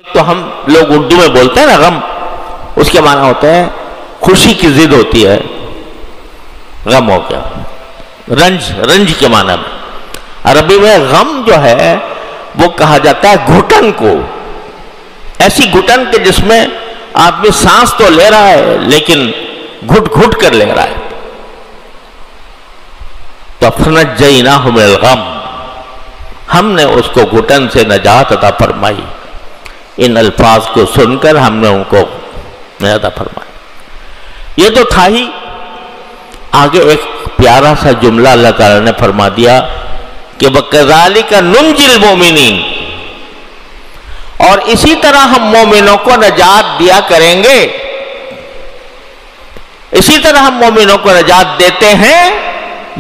تو ہم لوگ اردو میں بولتے ہیں نا غم، اس کے معنی ہوتا ہے خوشی کی ضد ہوتی ہے، غم ہو گیا، رنج کے معنی میں۔ عربی میں غم جو ہے وہ کہا جاتا ہے گھٹن کو، ایسی گھٹن کہ جس میں آدمی سانس تو لے رہا ہے لیکن گھٹ گھٹ کر لے رہا ہے۔ تو فَنَجَّيْنَاهُ مِنَ الْغَمِّ، ہم نے اس کو گھٹن سے نجات عطا فرمائی۔ ان الفاظ کو سن کر ہم نے ان کو نجات عطا فرمائی۔ یہ تو تھا ہی، آگے ایک پیارا سا جملہ اللہ تعالیٰ نے فرما دیا کہ وَكَذَلِكَ نُنْجِي الْمُؤْمِنِينَ، اور اسی طرح ہم مومنوں کو نجات دیا کریں گے، اسی طرح ہم مومنوں کو نجات دیتے ہیں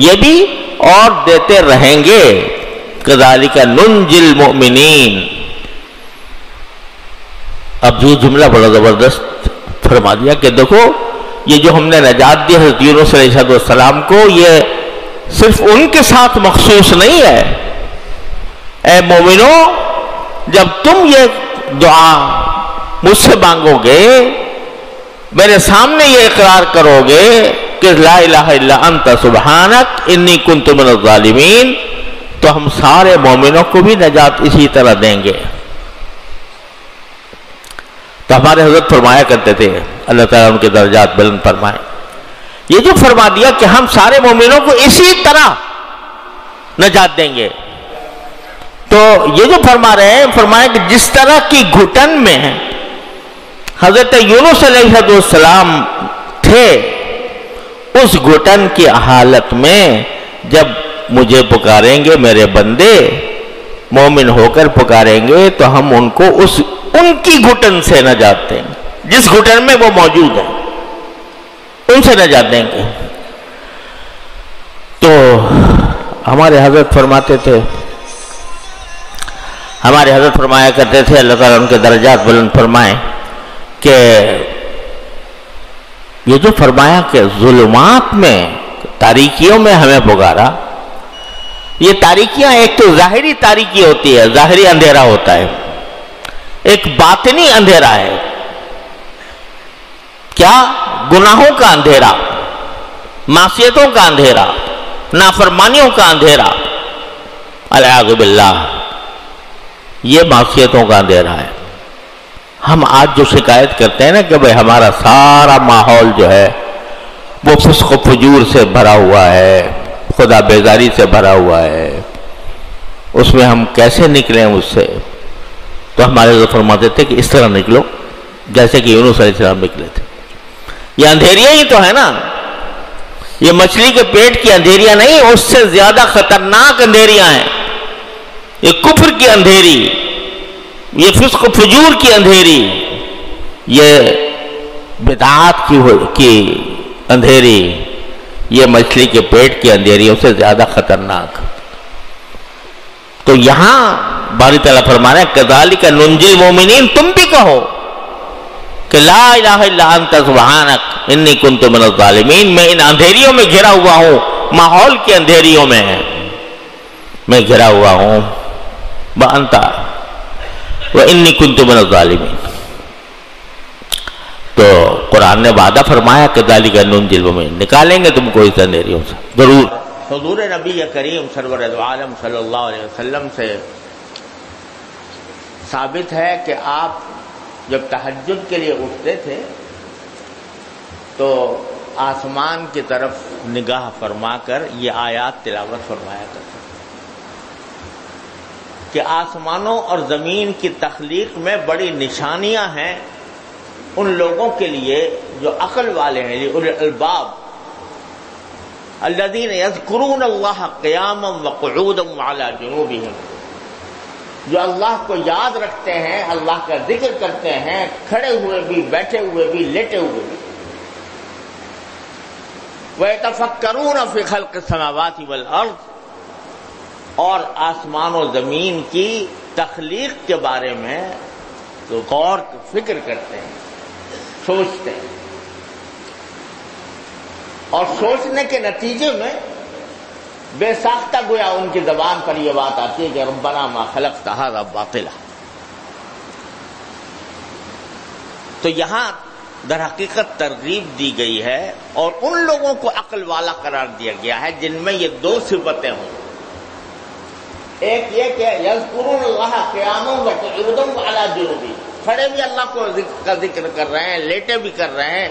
یہ بھی اور دیتے رہیں گے۔ كَذَلِكَ نُنْجِي الْمُؤْمِنِينَ۔ اب یہ جملہ بڑا زبردست فرما دیا کہ دیکھو یہ جو ہم نے نجات دی حضرت یونس علیہ السلام کو، یہ صرف ان کے ساتھ مخصوص نہیں ہے۔ اے مومنوں، جب تم یہ دعا مجھ سے مانگو گے، میرے سامنے یہ اقرار کرو گے کہ لا الہ الا انت سبحانک انی کنت من الظالمین، تو ہم سارے مومنوں کو بھی نجات اسی طرح دیں گے۔ تو ہمارے حضرت فرمایا کرتے تھے، اللہ تعالیٰ ان کے درجات بلند فرمائے، یہ جو فرما دیا کہ ہم سارے مومنوں کو اسی طرح نجات دیں گے، تو یہ جو فرما رہے ہیں، فرمایا کہ جس طرح کی گھٹن میں حضرت یونس علیہ السلام تھے، اس گھٹن کی حالت میں جب مجھے پکاریں گے میرے بندے، مومن ہو کر پکاریں گے، تو ہم ان کو ان کی گھٹن سے نجات دیں گے، جس گھٹن میں وہ موجود ہیں ان سے نجات دیں گے۔ تو ہمارے حضرت فرماتے تھے، ہمارے حضرت فرمایا کرتے تھے، اللہ تعالیٰ ان کے درجات بلند فرمائے، کہ یہ جو فرمایا کہ ظلمات میں، تاریکیوں میں ہمیں پکارا، یہ تاریکیاں ایک تو ظاہری تاریکی ہوتی ہے، ظاہری اندھیرا ہوتا ہے، ایک باطنی اندھیرا ہے۔ کیا؟ گناہوں کا اندھیرا، معصیتوں کا اندھیرا، نافرمانیوں کا اندھیرا، العیاذ باللہ، یہ معصیتوں کا اندھیرا ہے۔ ہم آج جو شکایت کرتے ہیں نا کہ بھئی ہمارا سارا ماحول جو ہے وہ فسق و فجور سے بھرا ہوا ہے، خدا بیزاری سے بھرا ہوا ہے، اس میں ہم کیسے نکلیں اس سے؟ تو ہمارے حضرت فرماتے تھے کہ اس طرح نکلو جیسے کہ یونس علیہ السلام نکلے تھے۔ یہ اندھیریاں ہی تو ہے نا، یہ مچھلی کے پیٹ کی اندھیریاں نہیں، اس سے زیادہ خطرناک اندھیریاں ہیں۔ یہ کفر کی اندھیری، یہ فسق و فجور کی اندھیری، یہ بدعات کی اندھیری، یہ مچھلی کے پیٹ کی اندھیریوں سے زیادہ خطرناک۔ تو یہاں باری تعالیٰ فرما رہے ہیں کذالک ننجی المؤمنین، تم بھی کہو کہ لا الہ الا انت سبحانک انی کنت من الظالمین، میں ان اندھیریوں میں گھرا ہوا ہوں، ماحول کے اندھیریوں میں گھرا ہوا ہوں، وانت وانی کنت من الظالمین۔ تو قرآن نے وعدہ فرمایا کذالک ننجی المؤمنین، نکالیں گے تم کو اس اندھیریوں سے ضرور۔ حضور نبی کریم سرور عالم صلی اللہ علیہ وسلم سے ثابت ہے کہ آپ جب تہجد کے لیے اٹھتے تھے تو آسمان کی طرف نگاہ فرما کر یہ آیات تلاوت فرمایا کرتے کہ آسمانوں اور زمین کی تخلیق میں بڑی نشانیاں ہیں ان لوگوں کے لیے جو عقل والے ہیں، اولی الالباب، الذین یذکرون اللہ قیاما وقعودا وعلی جنوبہم، جو اللہ کو یاد رکھتے ہیں، اللہ کا ذکر کرتے ہیں، کھڑے ہوئے بھی، بیٹھے ہوئے بھی، لیٹے ہوئے بھی۔ وَيَتَفَكَّرُونَ فِي خَلْقِ السَّمَاوَاتِ وَالْأَرْضِ، اور آسمان و زمین کی تخلیق کے بارے میں تو غور فکر کرتے ہیں، سوچتے ہیں، اور سوچنے کے نتیجے میں بے ساختہ گویا ان کی زبان پر یہ بات آتی ہے کہ ربنا ما خلقت ھذا باطلا، تو یہاں در حقیقت ترغیب دی گئی ہے اور ان لوگوں کو عقل والا قرار دیا گیا ہے جن میں یہ دو صفتیں ہوں. ایک یہ کہ یذکرون اللہ قیاما وقعودا وعلی جنوبہم، کھڑے بھی اللہ کا ذکر کر رہے ہیں، لیٹے بھی کر رہے ہیں،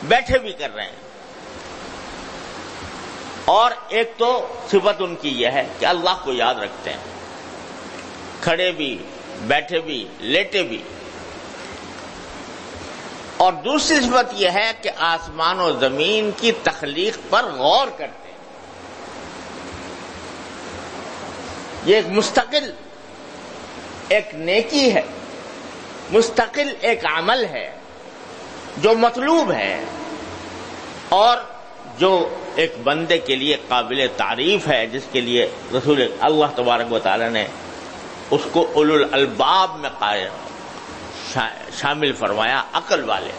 بیٹھے بھی کر رہے ہیں. اور ایک تو صفت ان کی یہ ہے کہ اللہ کو یاد رکھتے ہیں، کھڑے بھی، بیٹھے بھی، لیٹے بھی. اور دوسری صفت یہ ہے کہ آسمان و زمین کی تخلیق پر غور کرتے ہیں. یہ ایک مستقل ایک نیکی ہے، مستقل ایک عمل ہے جو مطلوب ہے اور جو ایک بندے کے لیے قابل تعریف ہے، جس کے لیے رسول اللہ تبارک و تعالی نے اس کو اولو الالباب میں شامل فرمایا، عقل والے.